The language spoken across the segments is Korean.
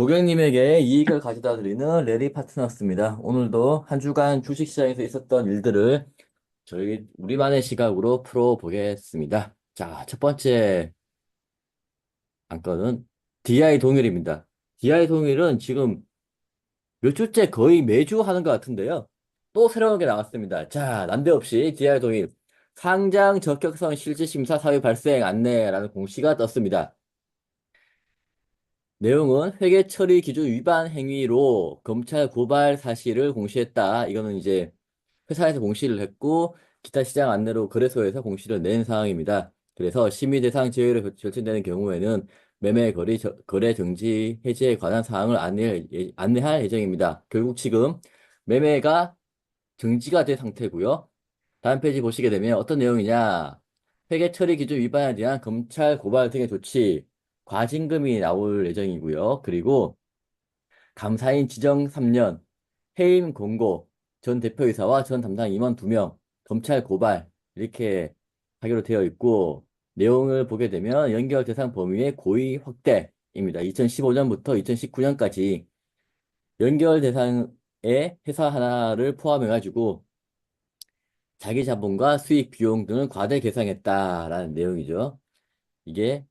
고객님에게 이익을 가져다 드리는 레리 파트너스입니다. 오늘도 한 주간 주식시장에서 있었던 일들을 우리만의 시각으로 풀어보겠습니다. 자, 첫 번째 안건은 DI 동일입니다. DI 동일은 지금 몇 주째 거의 매주 하는 것 같은데요. 또 새로운 게 나왔습니다. 자, 난데없이 DI 동일 상장 적격성 실질심사 사유 발생 안내라는 공시가 떴습니다. 내용은 회계 처리 기준 위반 행위로 검찰 고발 사실을 공시했다. 이거는 이제 회사에서 공시를 했고 기타 시장 안내로 거래소에서 공시를 낸 상황입니다. 그래서 심의 대상 제외로 결정되는 경우에는 거래 정지 해지에 관한 사항을 안내할 예정입니다. 결국 지금 매매가 정지가 된 상태고요. 다음 페이지 보시게 되면 어떤 내용이냐? 회계 처리 기준 위반에 대한 검찰 고발 등의 조치, 과징금이 나올 예정이고요. 그리고 감사인 지정 3년, 해임 공고, 전 대표이사와 전 담당 임원 2명, 검찰 고발 이렇게 하기로 되어 있고 내용을 보게 되면 연결 대상 범위의 고의 확대입니다. 2015년부터 2019년까지 연결 대상의 회사 하나를 포함해가지고 자기 자본과 수익, 비용 등을 과대 계상했다라는 내용이죠. 이게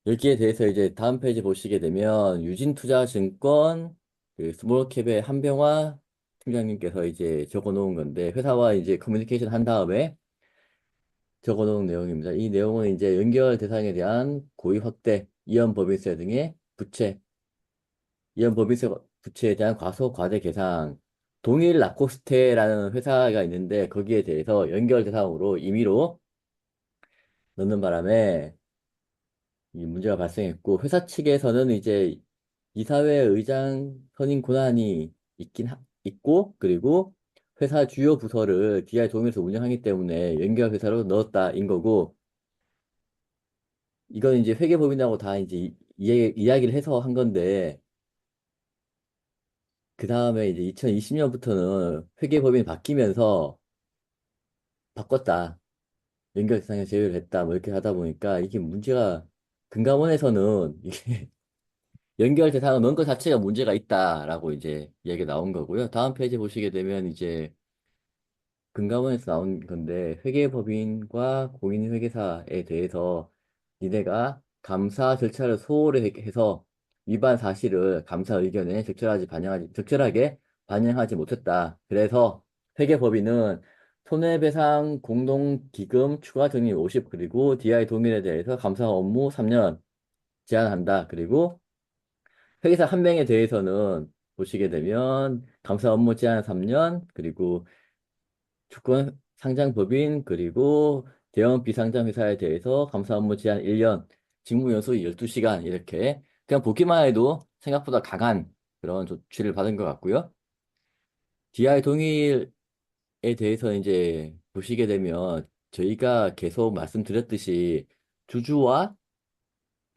여기에 대해서 이제 다음 페이지 보시게 되면 유진투자증권 그 스몰캡의 한병화 팀장님께서 이제 적어 놓은 건데 회사와 이제 커뮤니케이션 한 다음에 적어 놓은 내용입니다. 이 내용은 이제 연결 대상에 대한 고의 확대, 이연법인세 등의 이연법인세 부채에 대한 과소 과대 계상, 동일 라코스테라는 회사가 있는데 거기에 대해서 연결 대상으로 임의로 넣는 바람에 이 문제가 발생했고 회사 측에서는 이제 이사회 의장 선임 권한이 있고 그리고 회사 주요 부서를 DI 도면에서 운영하기 때문에 연결 회사로 넣었다인 거고 이건 이제 회계법인하고 다 이제 이야기를 해서 한 건데 그 다음에 이제 2020년부터는 회계법인이 바뀌면서 바꿨다. 연결 대상에 제외를 했다. 뭐 이렇게 하다 보니까 이게 문제가 금감원에서는 이게 연결 대상을 넣은 것 자체가 문제가 있다라고 이제 이야기가 나온 거고요. 다음 페이지 보시게 되면 이제 금감원에서 나온 건데 회계법인과 공인회계사에 대해서 니네가 감사 절차를 소홀히 해서 위반 사실을 감사 의견에 적절하게 반영하지 못했다. 그래서 회계법인은 손해배상 공동기금 추가 적립 50 그리고 DI 동일에 대해서 감사 업무 3년 제한한다. 그리고 회계사 한 명에 대해서는 보시게 되면 감사 업무 제한 3년 그리고 주권 상장법인 그리고 대형 비상장 회사에 대해서 감사 업무 제한 1년, 직무 연수 12시간 이렇게 그냥 보기만 해도 생각보다 강한 그런 조치를 받은 것 같고요. DI 동일에 대해서 이제 보시게 되면 저희가 계속 말씀드렸듯이 주주와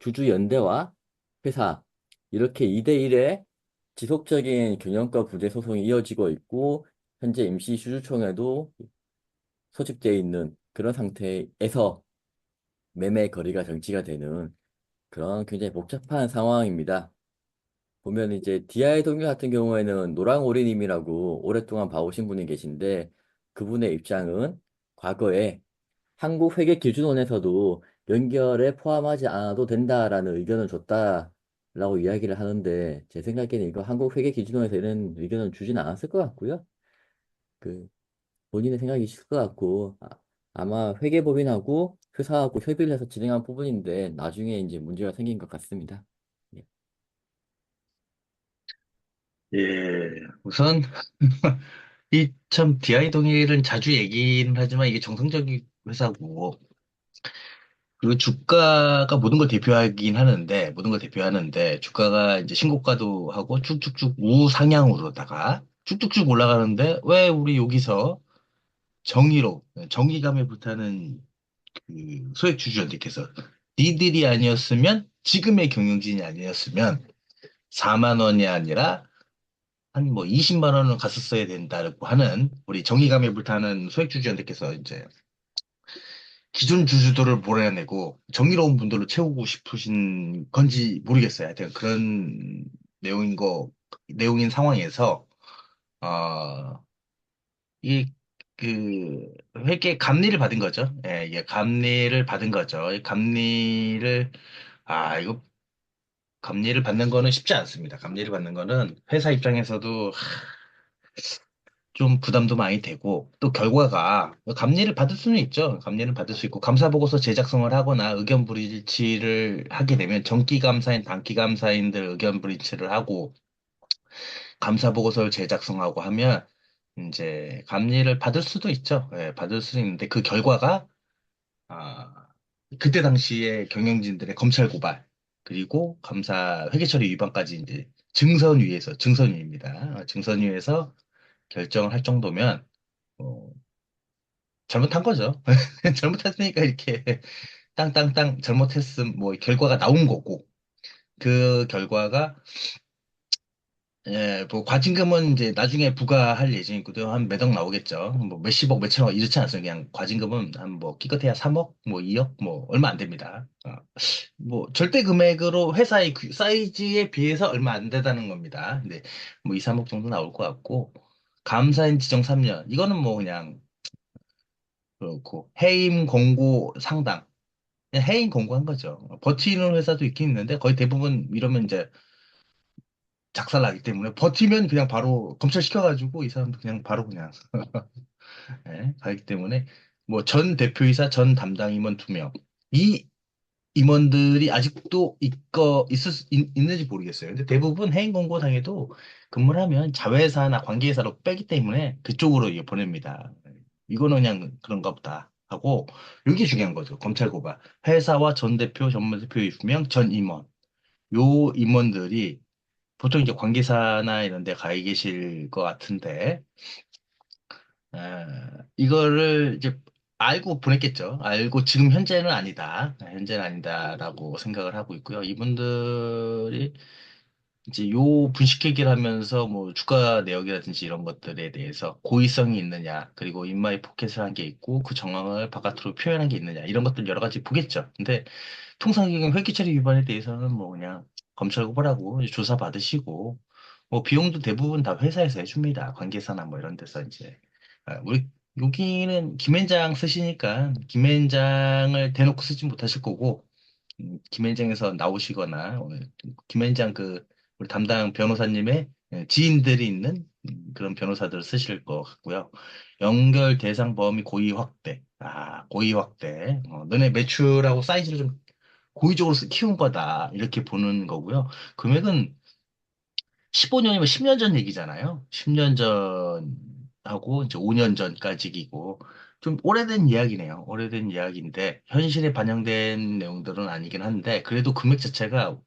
주주연대와 회사 이렇게 2대1의 지속적인 경영과 부재 소송이 이어지고 있고 현재 임시 주주총회도 소집되어 있는 그런 상태에서 매매 거래가 정지가 되는 그런 굉장히 복잡한 상황입니다. 보면 이제 DI 동료 같은 경우에는 노랑오리님이라고 오랫동안 봐오신 분이 계신데 그분의 입장은 과거에 한국회계기준원에서도 연결에 포함하지 않아도 된다라는 의견을 줬다라고 이야기를 하는데 제 생각에는 이거 한국회계기준원에서 이런 의견을 주지는 않았을 것 같고요. 그 본인의 생각이 있을 것 같고 아마 회계법인하고 회사하고 협의를 해서 진행한 부분인데 나중에 이제 문제가 생긴 것 같습니다. 예. 예, 우선 이 참 DI 동일은 자주 얘기는 하지만 이게 정상적인 회사고 그리고 주가가 모든 걸 대표하긴 하는데 모든 걸 대표하는데 주가가 이제 신고가도 하고 쭉쭉쭉 우상향으로다가 쭉쭉쭉 올라가는데 왜 우리 여기서 정의감에 불타는 그 소액 주주들께서 니들이 아니었으면 지금의 경영진이 아니었으면 4만 원이 아니라 한 뭐 20만 원은 갔었어야 된다고 하는 우리 정의감에 불타는 소액주주들께서 이제 기존 주주들을 몰아내고 정의로운 분들로 채우고 싶으신 건지 모르겠어요. 하여튼 그런 내용인 내용인 상황에서, 어, 이, 그, 회계 감리를 받은 거죠. 예, 이게 감리를 받은 거죠. 이 이거, 감리를 받는 거는 쉽지 않습니다. 감리를 받는 거는 회사 입장에서도 좀 부담도 많이 되고, 또 결과가, 감리를 받을 수는 있죠. 감리를 받을 수 있고, 감사보고서 제작성을 하거나 의견 불일치를 하게 되면, 정기 감사인, 단기 감사인들 의견 불일치를 하고, 감사보고서를 제작성하고 하면, 이제, 감리를 받을 수도 있죠. 예, 받을 수도 있는데, 그 결과가, 아, 그때 당시에 경영진들의 검찰 고발, 그리고 감사 회계처리 위반까지 이제 증선위입니다. 증선위에서 결정을 할 정도면, 어, 잘못한 거죠. 잘못했으니까 이렇게 땅땅땅 잘못했음 뭐 결과가 나온 거고 그 결과가 뭐 과징금은 이제 나중에 부과할 예정이거든요. 한 몇 억 나오겠죠. 뭐 몇십억, 몇천억 이렇지 않습니다. 그냥 과징금은 한 뭐 기껏해야 3억, 뭐 2억, 뭐 얼마 안 됩니다. 뭐 절대 금액으로 회사의 사이즈에 비해서 얼마 안 되다는 겁니다. 근데 뭐 2, 3억 정도 나올 것 같고 감사인 지정 3년 이거는 뭐 그냥 그렇고 해임 공고 상당 그냥 해임 공고한 거죠. 버티는 회사도 있긴 있는데 거의 대부분 이러면 이제 작살나기 때문에 버티면 그냥 바로 검찰 시켜가지고 이 사람도 그냥 바로 그냥 예, 가기 때문에 뭐 전 대표이사 전 담당 임원 2명 이 임원들이 아직도 있는지 모르겠어요. 근데 대부분 해임 공고 당해도 근무를 하면 자회사나 관계회사로 빼기 때문에 그쪽으로 이게 보냅니다. 이거는 그냥 그런가 보다 하고 이게 중요한 거죠. 검찰 고발. 회사와 전 대표, 전문대표 2명, 전 임원. 요 임원들이 보통 이제 관계사나 이런 데 가 계실 것 같은데, 이거를 이제 알고 보냈겠죠. 알고 지금 현재는 아니다. 현재는 아니다라고 생각을 하고 있고요. 이분들이 이제 요 분식회계를 하면서 뭐 주가 내역이라든지 이런 것들에 대해서 고의성이 있느냐, 그리고 인마이 포켓을 한 게 있고 그 정황을 바깥으로 표현한 게 있느냐, 이런 것들 여러 가지 보겠죠. 근데 통상적인 회계처리 위반에 대해서는 뭐 그냥 검찰 고발하고 조사 받으시고 뭐 비용도 대부분 다 회사에서 해줍니다. 관계사나 뭐 이런 데서 이제 우리 여기는 김앤장 쓰시니까 김앤장을 대놓고 쓰지 못하실 거고 김앤장에서 나오시거나 오늘 김앤장 우리 담당 변호사님의 지인들이 있는 그런 변호사들을 쓰실 것 같고요. 연결 대상 범위 고의 확대. 고의 확대. 너네 매출하고 사이즈를 좀 고의적으로 키운 거다. 이렇게 보는 거고요. 금액은 15년이면 10년 전 얘기잖아요. 10년 전하고 이제 5년 전까지이고 좀 오래된 이야기네요. 오래된 이야기인데 현실에 반영된 내용들은 아니긴 한데 그래도 금액 자체가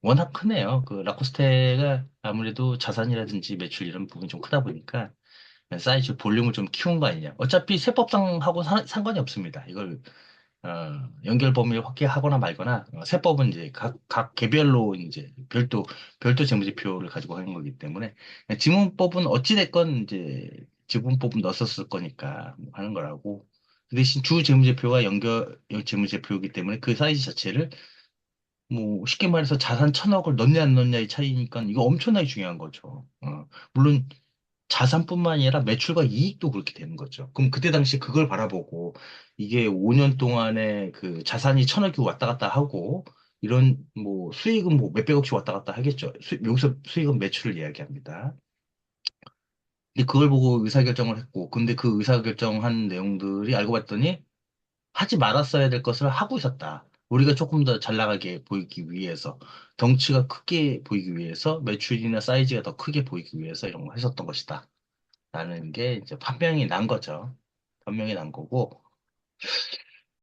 워낙 크네요. 그 라코스테가 아무래도 자산이라든지 매출 이런 부분이 좀 크다 보니까 사이즈 볼륨을 좀 키운 거 아니냐. 어차피 세법상하고 상관이 없습니다. 이걸 연결 범위를 확대하거나 말거나 세법은 이제 각 개별로 이제 별도 재무제표를 가지고 하는 거기 때문에 지문법은 어찌됐건 이제 지문법은 넣었을 거니까 뭐 하는 거라고. 그 대신 주 재무제표가 연결 재무제표이기 때문에 그 사이즈 자체를 뭐 쉽게 말해서 자산 1,000억을 넣냐 안 넣냐의 차이니까 이거 엄청나게 중요한 거죠. 물론 자산뿐만 아니라 매출과 이익도 그렇게 되는 거죠. 그럼 그때 당시 그걸 바라보고 이게 5년 동안에 그 자산이 1,000억이 왔다 갔다 하고 이런 뭐 수익은 뭐 몇백억씩 왔다 갔다 하겠죠. 여기서 수익은 매출을 이야기합니다. 근데 그걸 보고 의사결정을 했고 근데 그 의사결정한 내용들이 알고 봤더니 하지 말았어야 될 것을 하고 있었다. 우리가 조금 더 잘 나가게 보이기 위해서, 덩치가 크게 보이기 위해서, 매출이나 사이즈가 더 크게 보이기 위해서 이런 걸 했었던 것이다. 라는 게 이제 판명이 난 거죠. 판명이 난 거고,